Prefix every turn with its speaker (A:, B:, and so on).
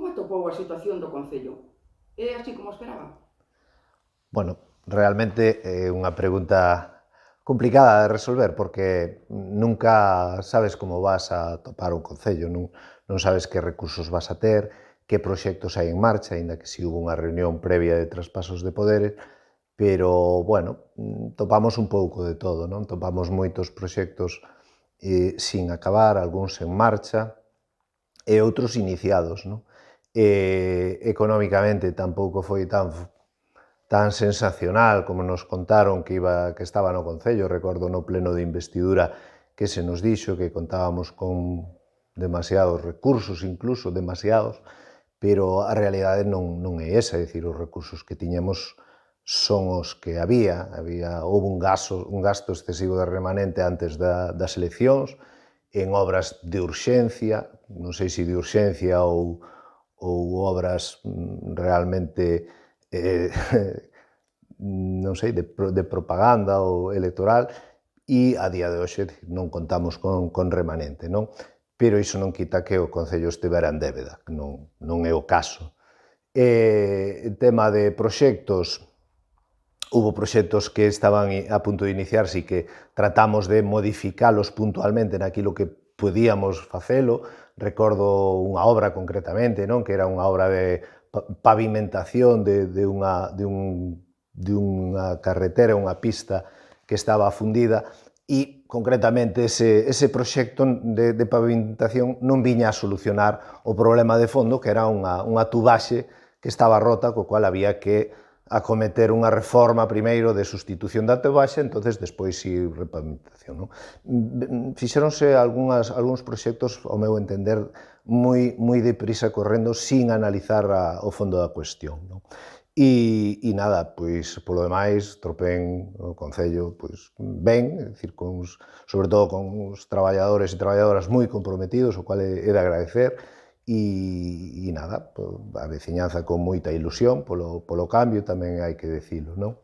A: como atopou a situación do Concello? É así como esperaba?
B: Bueno, realmente é unha pregunta complicada de resolver porque nunca sabes como vas a topar un concello, non sabes que recursos vas a ter, que proxectos hai en marcha, aínda que si hubo unha reunión previa de traspasos de poderes, pero, bueno, topamos un pouco de todo, non? Topamos moitos proxectos sin acabar, algúns en marcha e outros iniciados, non? Económicamente tampouco foi tan sensacional como nos contaron que estaba no Concello. Recordo no pleno de investidura que se nos dixo que contábamos con demasiados recursos, incluso demasiados, pero a realidade non é esa, é dicir, os recursos que tiñamos son os que houve un gasto excesivo de remanente antes das eleccións, en obras de urxencia, non sei se de urxencia ou obras realmente non sei, de propaganda ou electoral, e a día de hoxe non contamos con remanente, non? Pero iso non quita que o Concello estivera en débeda, que non é o caso. En tema de proxectos, hubo proxectos que estaban a punto de iniciarse e que tratamos de modificalos puntualmente naquilo que podíamos facelo. Recordo unha obra concretamente, non? Que era unha obra de pavimentación de unha carretera, unha pista que estaba afundida e, concretamente, ese proxecto de pavimentación non viña a solucionar o problema de fondo, que era unha tubaxe que estaba rota, co cual había que acometer unha reforma primeiro de sustitución da tubaxe, entonces despois si repavimentación, non? Fixéronse algúns proxectos, ao meu entender, moi deprisa correndo, sin analizar o fondo da cuestión, non? E nada, pois, polo demais, tropén o Concello ben, é dicir, sobre todo con os traballadores e traballadoras moi comprometidos, o cual é de agradecer, e nada, a veciñanza con moita ilusión polo cambio, tamén hai que dicilo, non?